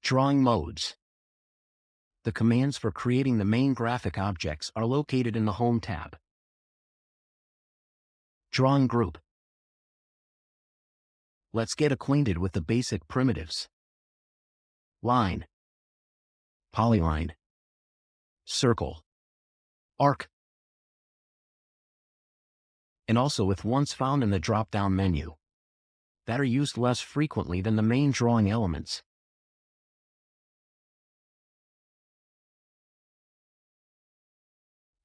Drawing modes. The commands for creating the main graphic objects are located in the Home tab. Drawing group. Let's get acquainted with the basic primitives. Line, polyline, circle, arc, and also with ones found in the drop-down menu that are used less frequently than the main drawing elements.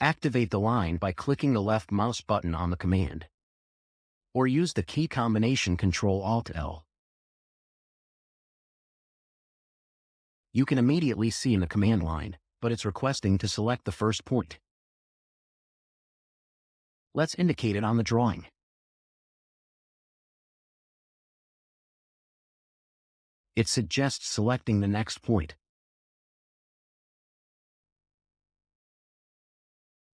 Activate the line by clicking the left mouse button on the command, or use the key combination Ctrl-Alt-L. You can immediately see in the command line, but it's requesting to select the first point. Let's indicate it on the drawing. It suggests selecting the next point.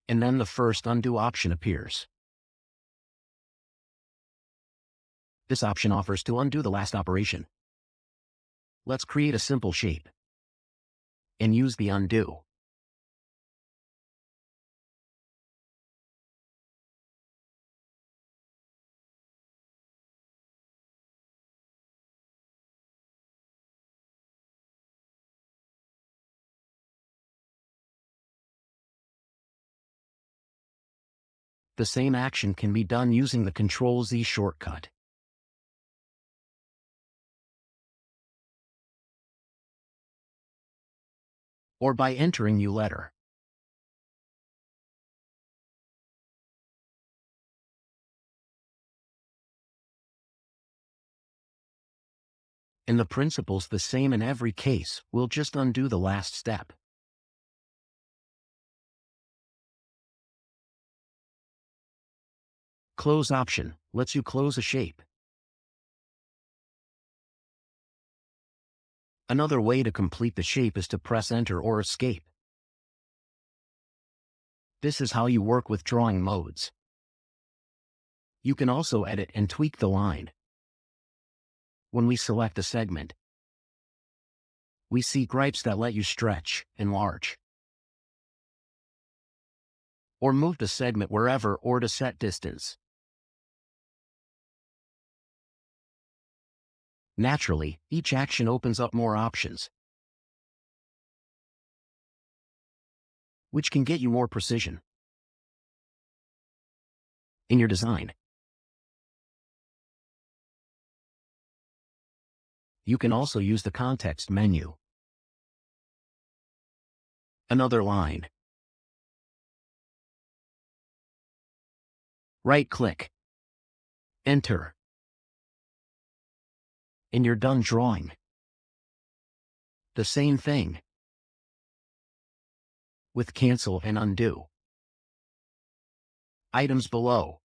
And then the first undo option appears. This option offers to undo the last operation. Let's create a simple shape and use the undo. The same action can be done using the Ctrl-Z shortcut. Or by entering new letter. And the principle's the same in every case, we'll just undo the last step. Close option lets you close a shape. Another way to complete the shape is to press Enter or Escape. This is how you work with drawing modes. You can also edit and tweak the line. When we select a segment, we see gripes that let you stretch, enlarge, or move the segment wherever or to set distance. Naturally, each action opens up more options, which can get you more precision in your design. You can also use the context menu. Another line. Right-click. Enter. And you're done drawing. The same thing with cancel and undo. Items below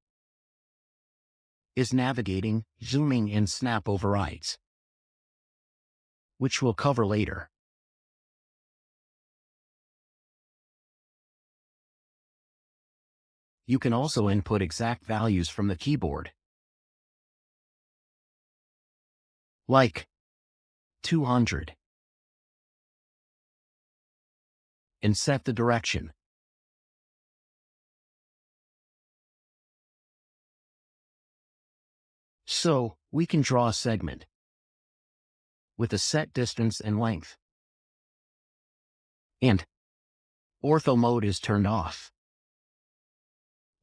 is navigating, zooming, and snap overrides, which we'll cover later. You can also input exact values from the keyboard, like 200, and set the direction. So, we can draw a segment with a set distance and length. And ortho mode is turned off.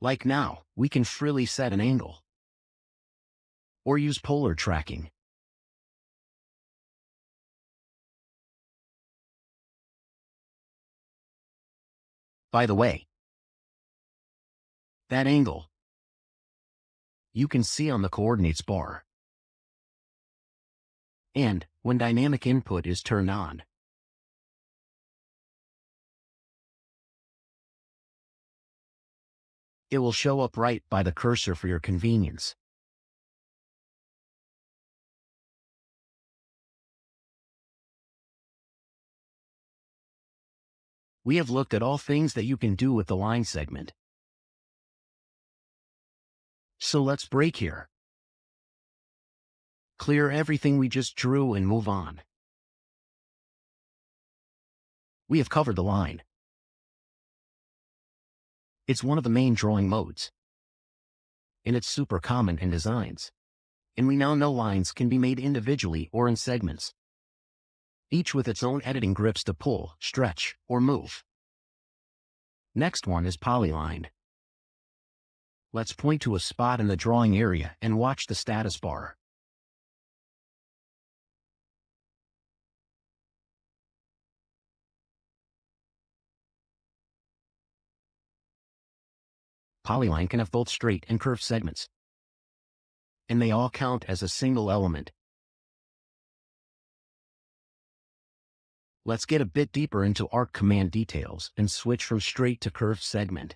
Like now, we can freely set an angle or use polar tracking. By the way, that angle you can see on the coordinates bar. And when dynamic input is turned on, it will show up right by the cursor for your convenience. We have looked at all things that you can do with the line segment. So let's break here. Clear everything we just drew and move on. We have covered the line. It's one of the main drawing modes, and it's super common in designs. And we now know lines can be made individually or in segments, each with its own editing grips to pull, stretch, or move. Next one is polyline. Let's point to a spot in the drawing area and watch the status bar. Polyline can have both straight and curved segments, and they all count as a single element. Let's get a bit deeper into arc command details and switch from straight to curved segment.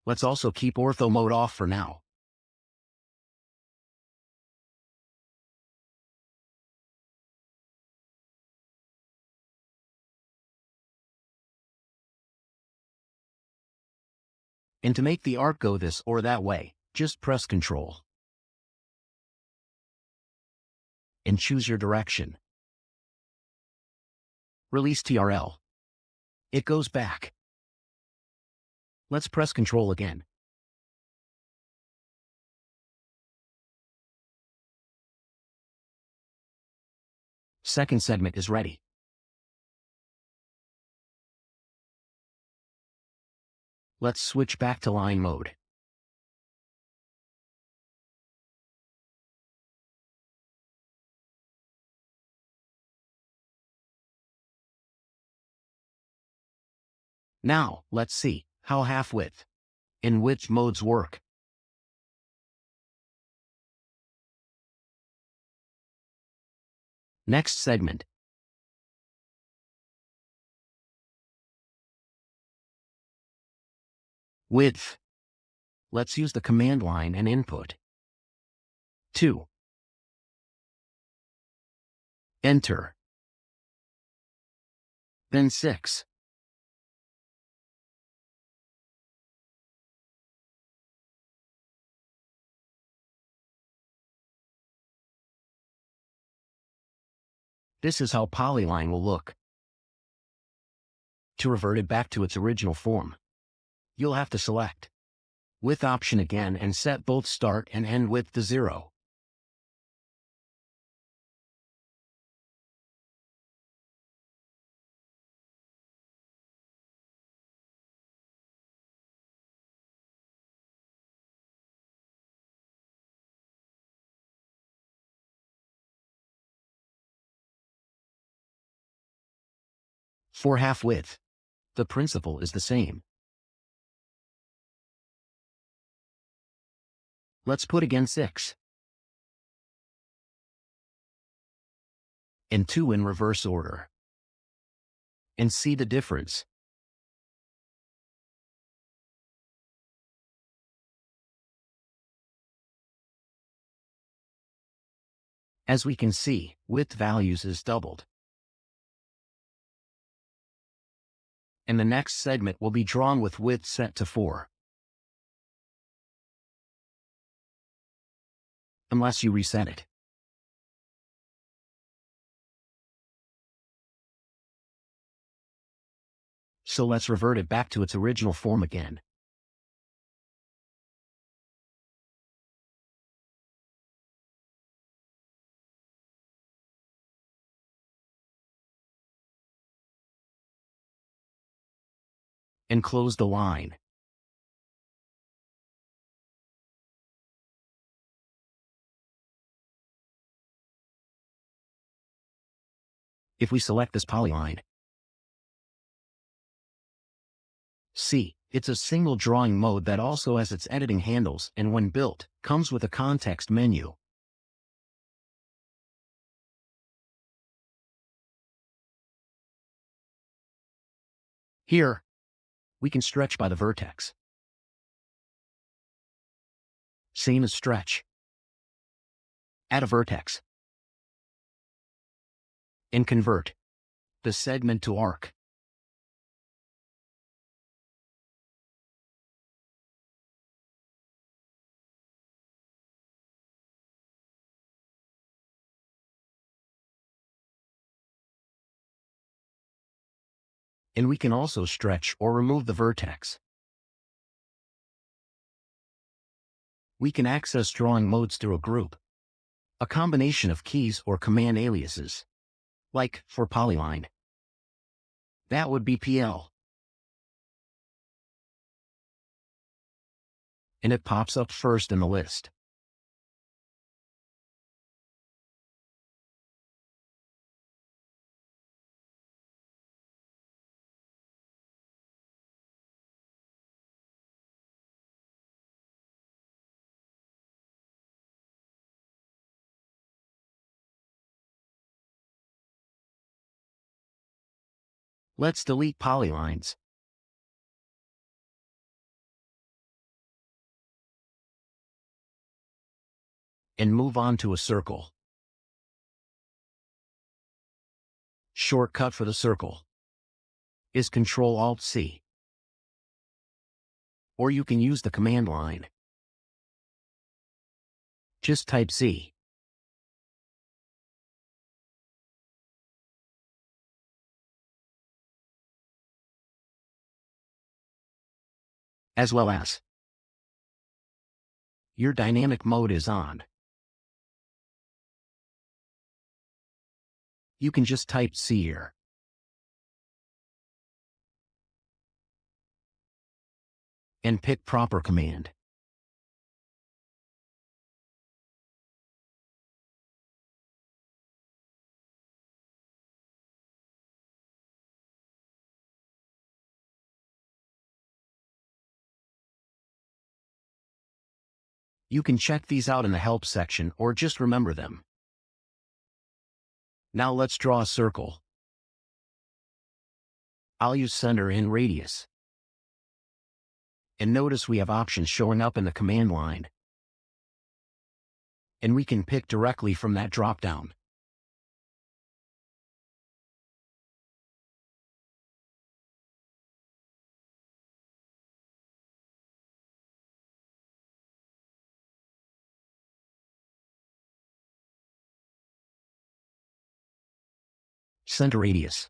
Let's also keep ortho mode off for now. And to make the arc go this or that way, just press Ctrl and choose your direction. Release TRL. It goes back. Let's press Ctrl again. Second segment is ready. Let's switch back to line mode. Now, let's see how half width and width modes work. Next segment. Width. Let's use the command line and input 2. Enter. Then 6. This is how polyline will look. To revert it back to its original form, you'll have to select width option again and set both start and end width to 0. For half width, the principle is the same. Let's put again 6 and 2 in reverse order and see the difference. As we can see, width values is doubled. And the next segment will be drawn with width set to 4. Unless you reset it. So let's revert it back to its original form again. And close the line. If we select this polyline, see, it's a single drawing mode that also has its editing handles and when built, comes with a context menu. Here, we can stretch by the vertex. Same as stretch. Add a vertex. And convert the segment to arc. And we can also stretch or remove the vertex. We can access drawing modes through a group, a combination of keys or command aliases. Like, for polyline, that would be PL. And it pops up first in the list. Let's delete polylines. And move on to a circle. Shortcut for the circle is Ctrl-Alt-C. Or you can use the command line. Just type C. As well as your dynamic mode is on. You can just type C here. And pick proper command. You can check these out in the help section or just remember them. Now let's draw a circle. I'll use center and radius. And notice we have options showing up in the command line. And we can pick directly from that drop-down. Center radius.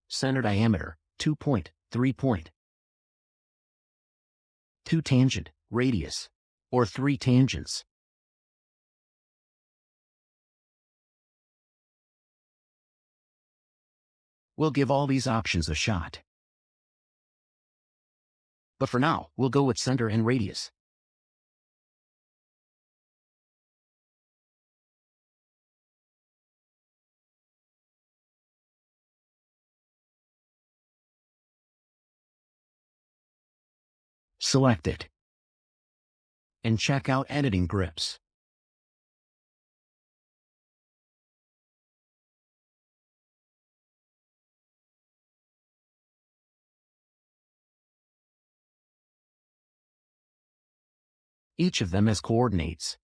Center diameter, 2 point, 3 point. 2 tangent, radius, or 3 tangents. We'll give all these options a shot. But for now, we'll go with center and radius. Select it. And check out editing grips. Each of them has coordinates.